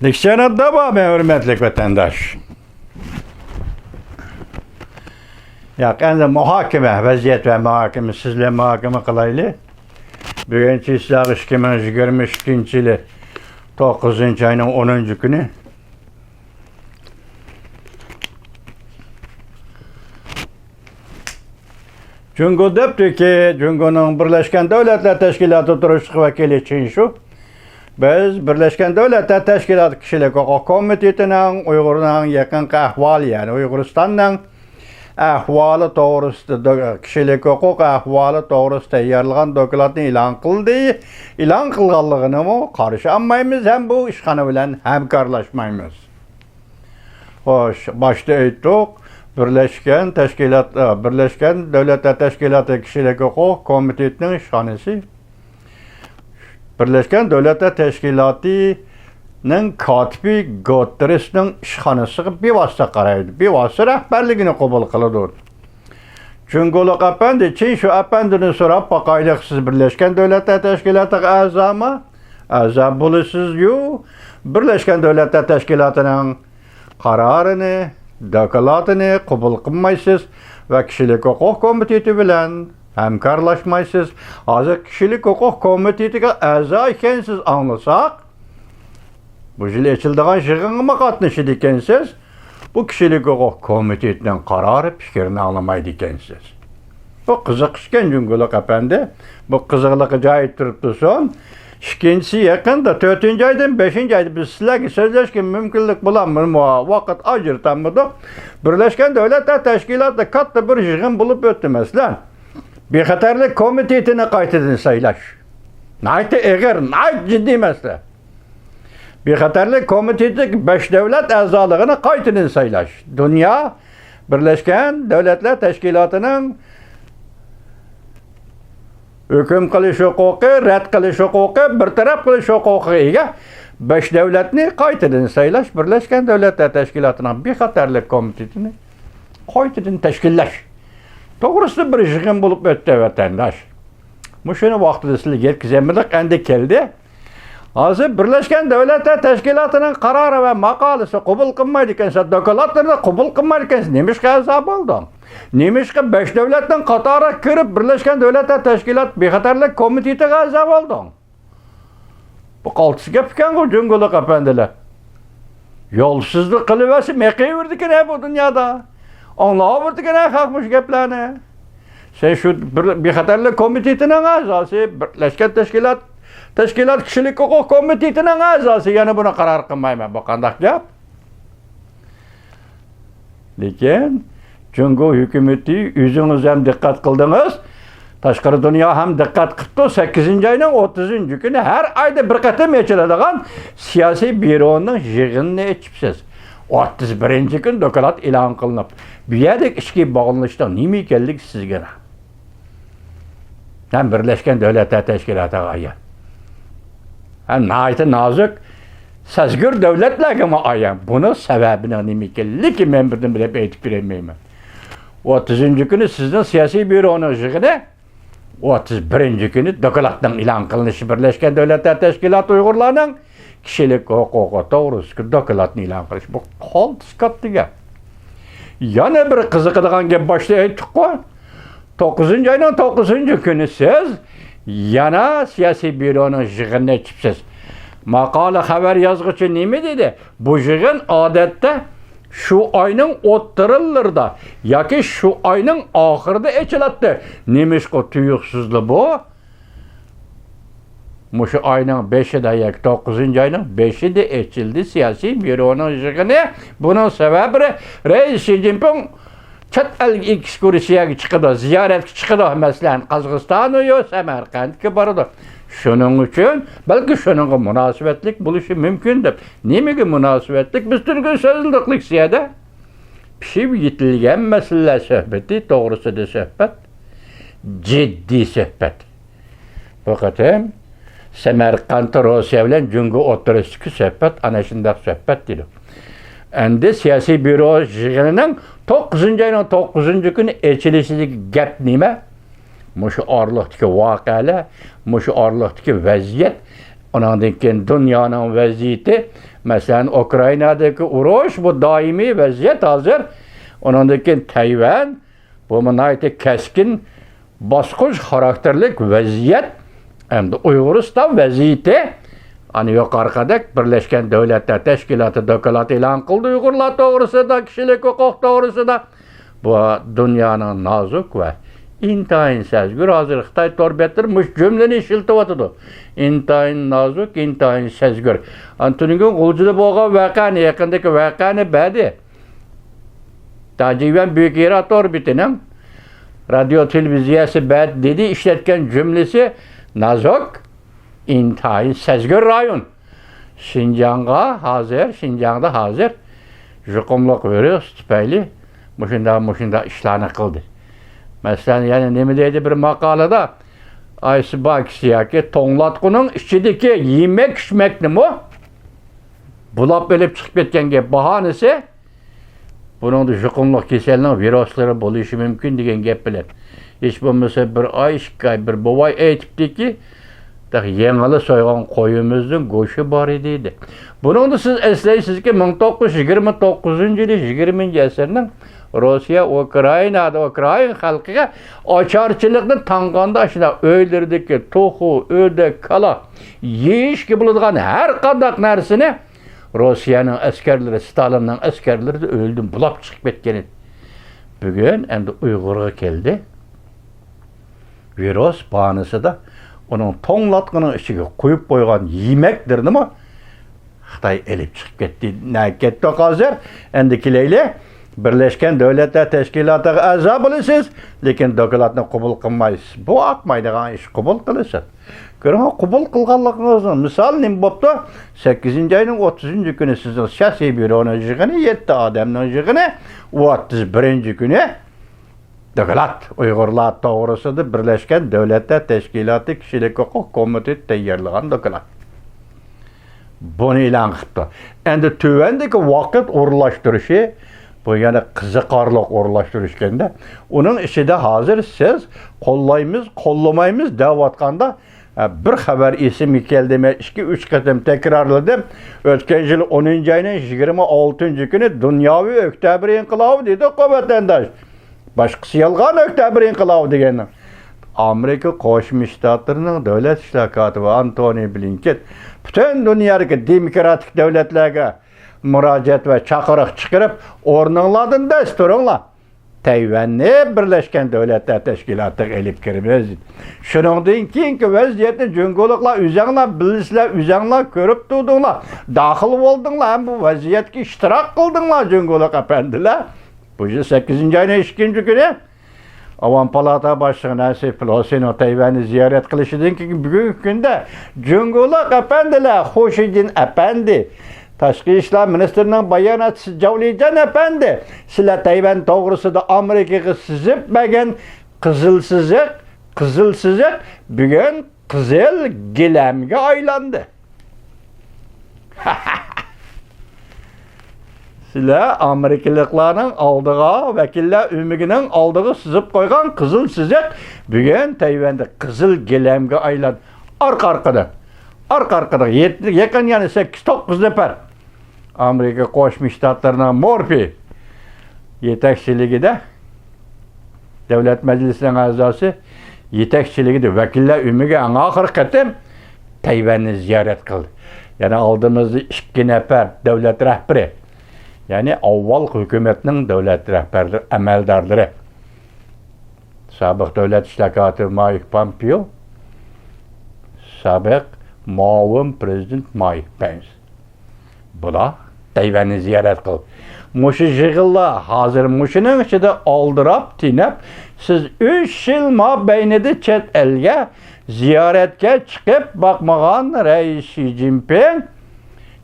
Dikşenatda var be hürmetlik vatandaş. Ya endi muhokama, vaziyat ve muhokama, sizle muhokama qilaylik. Bugunchi sizlar 2022-yil 9-oyning 10-kuni. Jungo debdiki, Jungoning Birlashgan Davlatlar Tashkiloti turishliq vakili Chinshu. Biz Birlashgan Davlatlar Tashkiloti Kishilik huquq komitetining Uyg'urning yaqinqi ahvoli, ya'ni Uyg'uristonning ahvoli to'g'risida kishilik huquq ahvoli to'g'risida tayyorlagan dokladni e'lon qildi. E'lon qilganligini qarshi olmaymiz, ham bu ishxona bilan hamkorlashmaymiz. Xo'sh, boshda aytdik, Birlashgan Davlatlar Tashkiloti Kishilik huquq komitetining ishxonasi Birlashgan Davlatlar Tashkilotining kotibi Guterresning ishxonasiga bevosita qaraydi. Bevosita rahbarligini qabul qiladi. Jungo'liq apandi, Chinshu apandini so'rab boqaylik, siz Birlashgan Davlatlar Tashkilotiga a'zomi? A'zo bo'lasiz-yu, Birlashgan Davlatlar Tashkilotining qarorini, dokladini qabul qilmaysiz va kishilik huquq komiteti bilan hamkorlashmaysiz. Hozir kishilik huquq komitetiga a'zo ekansiz anglasak, bu yil ochiladigan yig'inga qatnashid ekansiz, bu kishilik huquq komitetining qarori fikrini anglamaydi ekansiz. Bu qiziq ishkan Jungo'liq apandi. Bu qiziqligi joyida turibdi so'ng. İkincisi yaqinda 4-oydan 5-oyda biz sizlarga so'zlashga mumkinlik bilan vaqt ajratamiz. Birlashgan Davlatlar Tashkiloti katta bir yig'in bo'lib o'tdi masalan. Bexatarlik komitetini qaytadan saylash. Nayta eg'ir, nayt jiddiy masala. Bexatarlik komiteti 5 davlat a'zoligini qaytadan saylash. Dunyo Birlashgan Davlatlar Tashkilotining hukm qilish huquqi, rad qilish huquqi, bartaraf qilish huquqiga ega 5 davlatni qaytadan saylash Birlashgan Davlatlar Tashkilotining bexatarlik komitetini qaytadan tashkillash to'g'risida bir yig'in bo'lib o'tdi vatandosh. Mushuni vaqtida sizlarga yetkazamiz, endi keldi. Hozir Birlashgan Davlatlar Tashkilotining qarori va maqolasi qabul qilmaydi ekansiz, dokladlarni qabul qilmaydi ekansiz. Nemishqa azob bo'ldi? Nemishqa 5 davlatdan qatoriga kirib Birlashgan Davlatlar Tashkiloti bexatarlik komitetiga a'zo bo'ldi? Bu qaltis gap ekan-ku Jungo'liq apandilar. Yo'lsizlik qilaversa meqayverdi-ku bu dunyoda. Anglayverdi-ku xalq gaplarni. Sen shu bexatarlik komitetining a'zosi, Birlashgan Tashkilot kishilik huquq komitetining a'zosi, yana buni qaror qilmayman. Bu qanday gap? Lekin Jungo hukumati o'zingiz ham diqqat qildingiz. Tashqari dunyo ham diqqat qildi. 8-oyning 30-kuni har oyda bir qatam ochiladigan siyosiy byuroning yig'inini echibsiz. 31-kun doklad e'lon qilinib. Bu yerdagi ishga bog'lanishda nima ekanligi sizga. Ham Birlashgan Davlatlar Tashkilotiga ayon. Ham nayta nozik sazgur davlatlarga ayon. Buni sababini nima ekanligi men birdan bilib aytib bermayman. 30-kuni sizning siyosiy byuroning yig'ini, 31-kuni dokladning e'lon qilinishi Birlashgan Davlatlar Tashkiloti Uyg'urlarning kishilik huquqi to'g'risida dokladni e'lon qilish. Bu qaltis katta gap. Yana bir qiziqadigan gap boshda aytdik-ku. 9-oyning 9-kuni siz yana siyosiy byuroning yig'inini ochibsiz. Maqola xabar yozuvchi nima dedi? Bu yig'in odatda şu ayning o'ttirillarida yoki shu ayning oxirida ochiladi. Nemishqa tuyuqsizlik bu? Mushu ayning 5-ida yoki 9-oyning 5-ida ochildi siyosiy byuroning yig'ini. Buning sababi Rais Xi Jinping chet elga ekskursiyaga chiqadi, ziyoratga chiqadi, masalan Qozog'iston yoki Samarqandga boradi. Shuning uchun balki shuningga munosabatlik bo'lishi mumkin deb. Nimaga munosabatlik? Biz turgan so'zliqlik siyada pishib yetilgan masala suhbati to'g'risida suhbat, jiddiy suhbat. Faqat ham Samarqand Rossiya bilan Jungo o'rtasidagi suhbat ana shunday suhbat dedi. Endi siyosiy byuro yig'inining 9-oyning 9-kuni ochilishidagi gap nima? Mushu orliqdagi voqealar, mushu orliqdagi vaziyat Ondan keyin dünyanın vaziyeti, mesela Ukraynadaki urush, bu daimi vaziyet hazır. Ondan keyin Tayvan, bu manayeti keskin, bosqich xarakterlik vaziyet. Hem de Uyg'uriston vaziyeti, hani yuqoridek Birleşken Devletler Teşkilatı doklad e'lon qildi Uyg'urlar to'g'risida, kishilik huquq to'g'risida. Bu dünyanın nazuk ve intayin sezgür, hazır Xitay torbetirmiş cümleni işiltiyotidi. İntayin nazuk, intayin sezgür. Antuninkin G'uljida bo'lgan voqeani, yaqindagi voqeani badi. Tajivan Büyük Irak orbitining radio televiziyasi bad dedi işletken cümlesi nazuk, intayin sezgür rayon. Şinjan'da hazır yuqumliq virus tufayli Muşunda işlerini kıldı. Mesela yani ne mi dedi bir makalada, aysi bakisiyaki tonlatkunun içindeki yemek içmekni mi? Bulap elip çıkıp etken bahanesi, bunun da yuqumliq keselinin virusları buluşu mümkün degen gep bilen. Hiç bulmasa bir ay, bir bovay aytipti ki, yengili soygan koyumuzun go'shi bor edi. Bunun da siz eslaysiz ki 1929 yılı 20. asırning Rusya, Ukraynada, Ukrayn halkıga açarçılıkni tanganda şuna öldürdiki tohu, ördek, kala, yeyishki bo'ladigan her qanday narsani Rusya'nın askerleri, Stalin'nin askerleri de öldüm, bulap çıkıp ketken edi. Bugün endi Uyg'urga keldi. Virus bahanesi da onun tonlatqının içine koyup koygan yemekdir, değil mi? Xitay elip çıkıp ketdi. Ne ketdi hazır? Endikileyle Birleşken Devletler Teşkilatı'na a'zo bo'lasiz, lekin dokladni qabul qilmaysiz. Bu akmaydigan ish qabul qilasiz. Ko'ring, qabul qilganligingizni misol nim bo'pti? 8 ayning 30 kuni sizning shaxsiy byuroning yig'ini, 7 odamning yig'ini, 31 kuni doklad Uyg'urlar to'g'risida Birleşken Devletler Teşkilatı Kishilik Huquq Komiteti tayyorlagan doklad. Bunu e'lon qildi. Endi tuvandagi vaqt o'rinlashtirishi, bu yana qiziqarli o'rinlashtirishganda, uning ichida hozir siz qo'llaymiz, qo'llamaymiz deyotganda bir xabar esimga keldi. Men 2-3 qatim takrorladim. O'tgan yil 10-oyning 26 kuni dunyoviy oktyabr inqilobi dedi vatandosh. Boshqasi yolg'on oktyabr inqilobi degani. Amerika Qo'shma Shtatlarining davlat ishlar kotibi Antony Blinken butun dunyodagi demokratik davlatlarga murojaat va chaqiriq chiqarib, o'rninglardan dasturinglar. Tayvanni Birleşken Devletler Teşkilatı'na elib kirimiz. Shuningdan keyingi vaziyatni jungoliklar o'zinglar bilisizlar, o'zinglar ko'rib turdinglar. Daxil bo'ldinglar, bu vaziyatga ishtirok qildinglar jungolik apandilar. Bu 8 ayning 2 kuni Avam Palata Başkanı Nancy Pelosi'nin Tayvan'ı ziyaret kılışıdan ki bugün günde jungolik apandilar, Xo'shiddin apandi, Tashqi ishlar ministrining bayonotchisi Javlijan apandi, sizlar Tayvan to'g'risida Amerikaga sizibmagan qizil siziq bugun qizil gilamga aylandi. Sizlar Amerikaliklarning oldiga, vakillar umigining oldiga sizib qo'ygan qizil siziq bugun Tayvanda qizil gilamga aylandi. Arqa-arqada yaqin yana 8-9 nafar Amerika Qo'shma Shtatlarining Murphy yetakchiligida Davlat Majlisining a'zosi yetakchiligida vakillar umiga oxirgi qatim Tayvanni ziyorat qildi. Yana oldimizda 2 nafar davlat rahbari, ya'ni avval hukumatning davlat rahbarlari, amaldorlari, sobiq davlat ishlar kotibi Mike Pompeo, sobiq muavin prezident Mike Pence. Bular Tayvanni ziyorat qilib, mushu yig'inlar hozir mushuning ichida oldirab, tinab, siz 3 yil mobaynida chet elga ziyoratga chiqib boqmagan rais Xi Jinping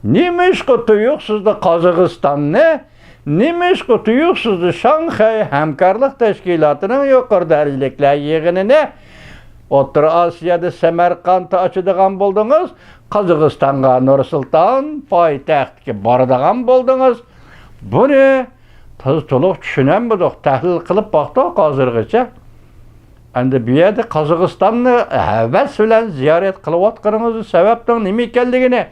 nima ish qilib Qozog'istonni, nima ish qilib Shanxay hamkorlik tashkilotining yuqori darajaliklar yig'inini O'rta Osiyoda Samarqandda ochadigan bo'ldingiz, Qozog'istonga Nur-Sulton poytaxtga boradigan bo'ldingiz. Buni to'liq tushunamiz, tahlil qilib boqdik hozirgacha. Endi bu yerda Qozog'istonni havas bilan ziyorat qilayotganingizning sababining nima ekanligini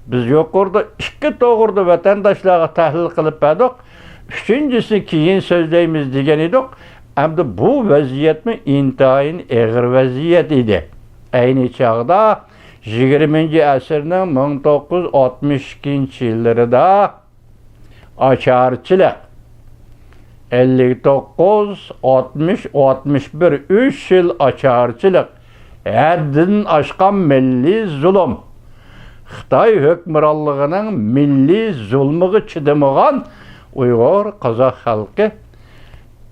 biz yuqorida ikki to'g'rida vatandoshlarga tahlil qilib berdik. Uchinchisi keyin so'zlaymiz degan edik. Endi bu vaziyatmi intayin og'ir vaziyat edi. Ayni chog'da 20-asrning 1962-yillarida ocharchilik 59, 60, 61, 3 yıl açarçılık, haddin aşkan milli zulüm. Xitay hükmranlığının milli zulmüge çidimigan Uyghur Kazak halkı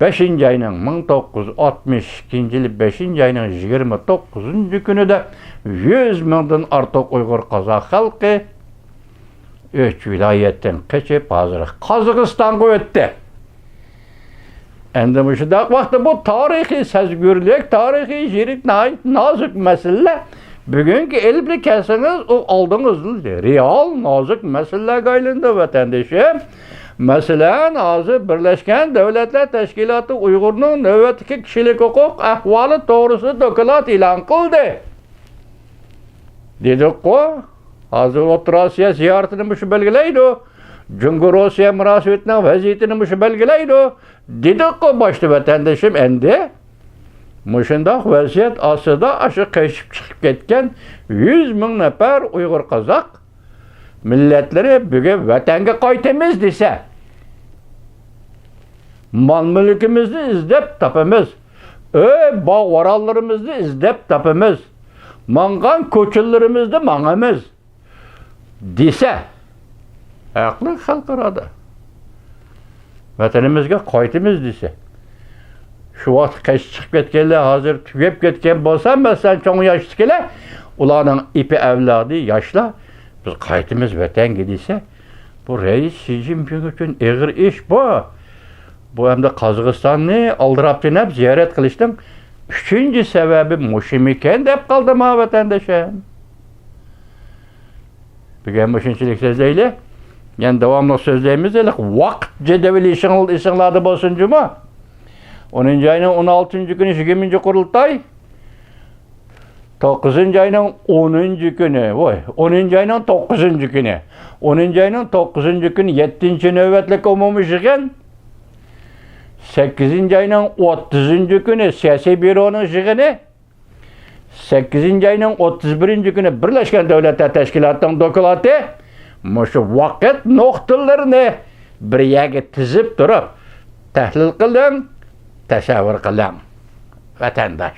5. ayının 1962 yılı 5. ayının 29. günü de 100 mindən artıq Uyghur Kazak halkı 3 vilayetten keçip hazır Kazakistan'a ötdü. Endi müşüdək vaxtı bu tarihi sezgürlük, tarihi jirik nazik mesele. Bugünkü elbli kesiniz o aldığınız real nazik mesele gaylında vatandaşım. Mesela azı Birleşken Devletler Teşkilatı Uygur'un növbetki kişilik hukuk ahvalı doğrusu dokulat ilan kıldı. Dedik ko, azı Oturasiya ziyaretini müşü belgeleydi. Cumhur Rusya münasebetinin vaziyetini müşü belgeleydi. Dedik ko başta vatandaşım endi. Muşundaq vaziyet asıda aşı keşip çıkıp ketken 100 min nefer Uygur Kazak milletleri bugün vatanga qaytamiz dese mal mülkimizni izlep tapamiz. Bağ varallarımızı izlep tapamiz. Mangan koçullarımızda mangamiz dese haklı halkırada. Vatanimizga qaytamiz dese şu vaqt keş çıkıp ketkenler hazır tügep ketken bolsa mesela çoğun yaşlı kele ularning ipi evladı yaşla biz qaytimiz vatan gidiyse bu reis Xi Jinping üçün ağır iş bu. Bu hem de Kazakistan'ı aldırıp dinlep ziyaret kılıştım. Üçüncü sebebi muşimiken dep kaldım ha vatandaşım. Bugün muşinçilik sözleyle yani devamlı sözleyimizde vakt cedeveli işinladı bolsuncu mu? 10. ayının 16. günü 20. kurultay 9. ayının 10. günü 10. ayının 9. günü 10. ayının 9. günü 7. növbetlik umumi yığın 8. ayının 30. günü siyasi büronun yığını 8. ayının 31. günü Birleşken Devletler Teşkilatı'nın dokulatı şu vakit noktalarını bir yere tizip durup tahlil kılın, təsəvvür qılam, vatandaş.